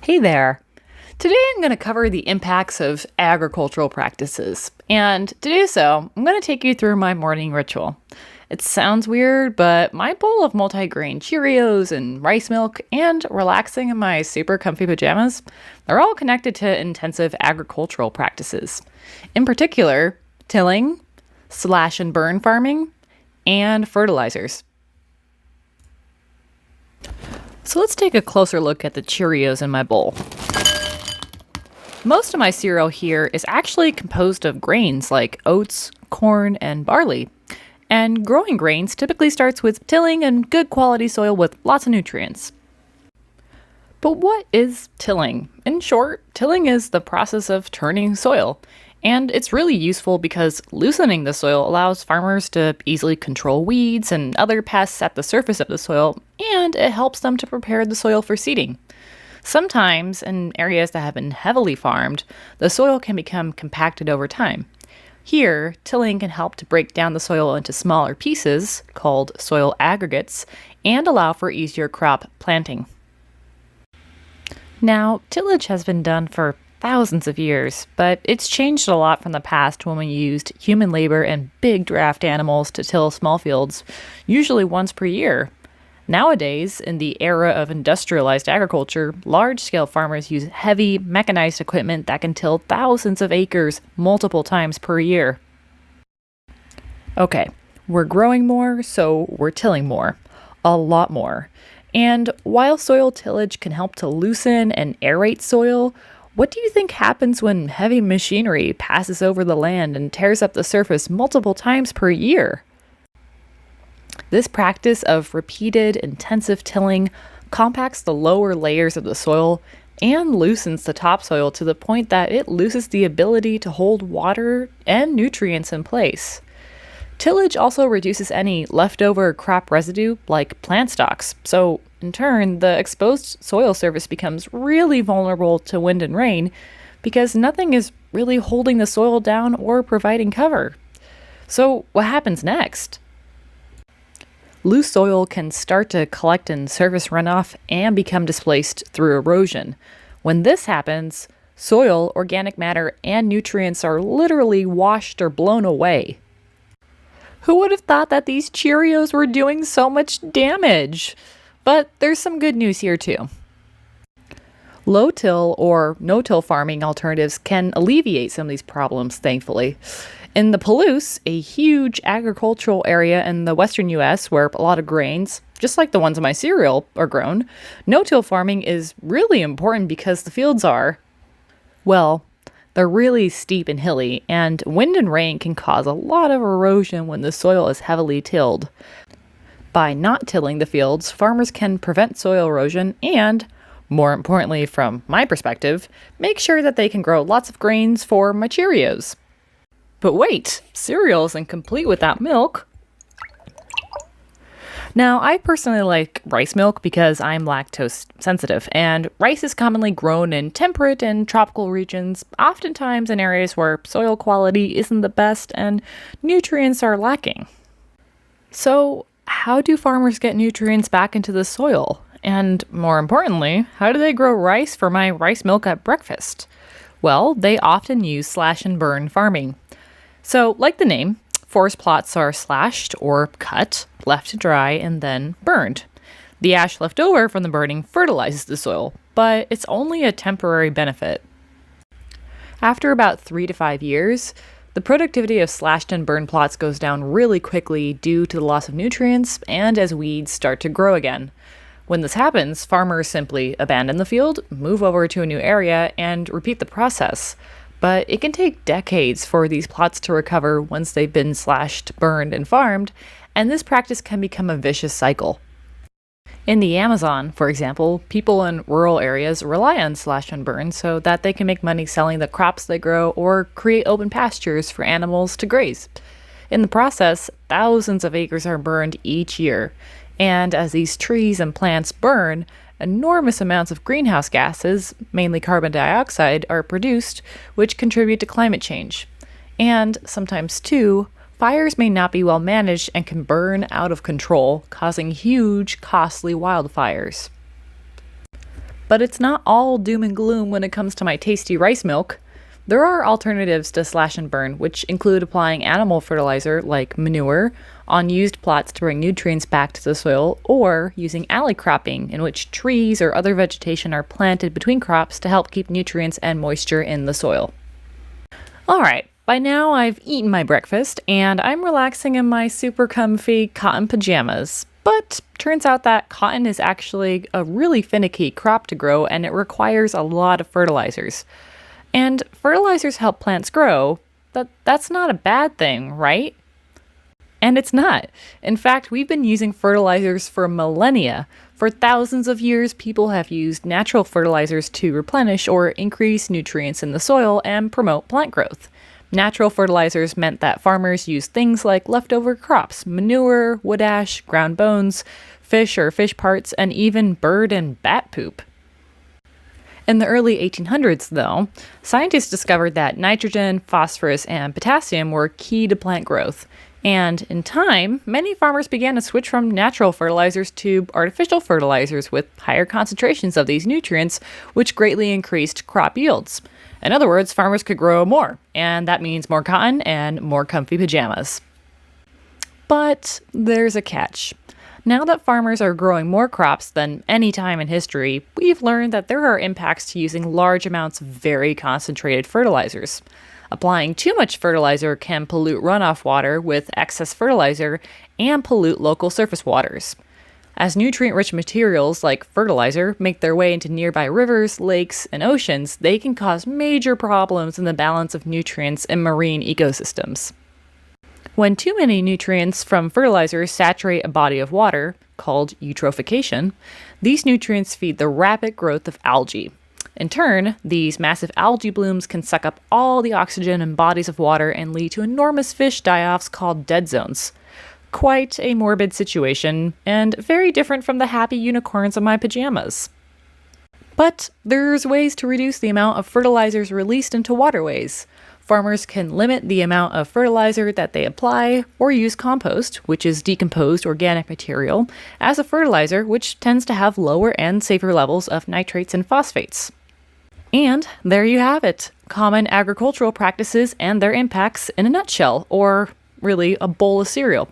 Hey there! Today I'm going to cover the impacts of agricultural practices. And to do so, I'm going to take you through my morning ritual. It sounds weird, but my bowl of multigrain Cheerios and rice milk and relaxing in my super comfy pajamas, they're all connected to intensive agricultural practices. In particular, tilling, slash and burn farming, and fertilizers. So let's take a closer look at the Cheerios in my bowl. Most of my cereal here is actually composed of grains like oats, corn, and barley. And growing grains typically starts with tilling and good quality soil with lots of nutrients. But what is tilling? In short, tilling is the process of turning soil. And it's really useful because loosening the soil allows farmers to easily control weeds and other pests at the surface of the soil, and it helps them to prepare the soil for seeding. Sometimes, in areas that have been heavily farmed, the soil can become compacted over time. Here, tilling can help to break down the soil into smaller pieces, called soil aggregates, and allow for easier crop planting. Now, tillage has been done for thousands of years, but it's changed a lot from the past when we used human labor and big draft animals to till small fields, usually once per year. Nowadays, in the era of industrialized agriculture, large-scale farmers use heavy, mechanized equipment that can till thousands of acres multiple times per year. Okay, we're growing more, so we're tilling more. A lot more. And while soil tillage can help to loosen and aerate soil, what do you think happens when heavy machinery passes over the land and tears up the surface multiple times per year? This practice of repeated, intensive tilling compacts the lower layers of the soil and loosens the topsoil to the point that it loses the ability to hold water and nutrients in place. Tillage also reduces any leftover crop residue, like plant stalks, so in turn, the exposed soil surface becomes really vulnerable to wind and rain because nothing is really holding the soil down or providing cover. So, what happens next? Loose soil can start to collect in surface runoff and become displaced through erosion. When this happens, soil, organic matter, and nutrients are literally washed or blown away. Who would have thought that these Cheerios were doing so much damage? But there's some good news here too. Low-till or no-till farming alternatives can alleviate some of these problems, thankfully. In the Palouse, a huge agricultural area in the western U.S. where a lot of grains, just like the ones in my cereal, are grown, no-till farming is really important because the fields are, well, they're really steep and hilly, and wind and rain can cause a lot of erosion when the soil is heavily tilled. By not tilling the fields, farmers can prevent soil erosion and, more importantly from my perspective, make sure that they can grow lots of grains for my Cheerios. But wait, cereal isn't complete without milk. Now, I personally like rice milk because I'm lactose sensitive, and rice is commonly grown in temperate and tropical regions, oftentimes in areas where soil quality isn't the best and nutrients are lacking. So, how do farmers get nutrients back into the soil? And more importantly, how do they grow rice for my rice milk at breakfast? Well, they often use slash and burn farming. So, like the name, forest plots are slashed or cut, left to dry, and then burned. The ash left over from the burning fertilizes the soil, but it's only a temporary benefit. After about 3 to 5 years, the productivity of slashed and burned plots goes down really quickly due to the loss of nutrients and as weeds start to grow again. When this happens, farmers simply abandon the field, move over to a new area, and repeat the process. But it can take decades for these plots to recover once they've been slashed, burned, and farmed, and this practice can become a vicious cycle. In the Amazon, for example, people in rural areas rely on slash and burn so that they can make money selling the crops they grow or create open pastures for animals to graze. In the process, thousands of acres are burned each year, and as these trees and plants burn, enormous amounts of greenhouse gases, mainly carbon dioxide, are produced, which contribute to climate change. And sometimes, too, fires may not be well managed and can burn out of control, causing huge, costly wildfires. But it's not all doom and gloom when it comes to my tasty rice milk. There are alternatives to slash and burn, which include applying animal fertilizer like manure on used plots to bring nutrients back to the soil, or using alley cropping, in which trees or other vegetation are planted between crops to help keep nutrients and moisture in the soil. Alright, by now I've eaten my breakfast and I'm relaxing in my super comfy cotton pajamas. But turns out that cotton is actually a really finicky crop to grow and it requires a lot of fertilizers. And fertilizers help plants grow, but that's not a bad thing, right? And it's not. In fact, we've been using fertilizers for millennia. For thousands of years, people have used natural fertilizers to replenish or increase nutrients in the soil and promote plant growth. Natural fertilizers meant that farmers used things like leftover crops, manure, wood ash, ground bones, fish or fish parts, and even bird and bat poop. In the early 1800s, though, scientists discovered that nitrogen, phosphorus, and potassium were key to plant growth. And in time, many farmers began to switch from natural fertilizers to artificial fertilizers with higher concentrations of these nutrients, which greatly increased crop yields. In other words, farmers could grow more, and that means more cotton and more comfy pajamas. But there's a catch. Now that farmers are growing more crops than any time in history, we've learned that there are impacts to using large amounts of very concentrated fertilizers. Applying too much fertilizer can pollute runoff water with excess fertilizer and pollute local surface waters. As nutrient-rich materials like fertilizer make their way into nearby rivers, lakes, and oceans, they can cause major problems in the balance of nutrients in marine ecosystems. When too many nutrients from fertilizers saturate a body of water, called eutrophication, these nutrients feed the rapid growth of algae. In turn, these massive algae blooms can suck up all the oxygen in bodies of water and lead to enormous fish die-offs called dead zones. Quite a morbid situation, and very different from the happy unicorns in my pajamas. But there's ways to reduce the amount of fertilizers released into waterways. Farmers can limit the amount of fertilizer that they apply, or use compost, which is decomposed organic material, as a fertilizer, which tends to have lower and safer levels of nitrates and phosphates. And there you have it, common agricultural practices and their impacts in a nutshell, or really a bowl of cereal.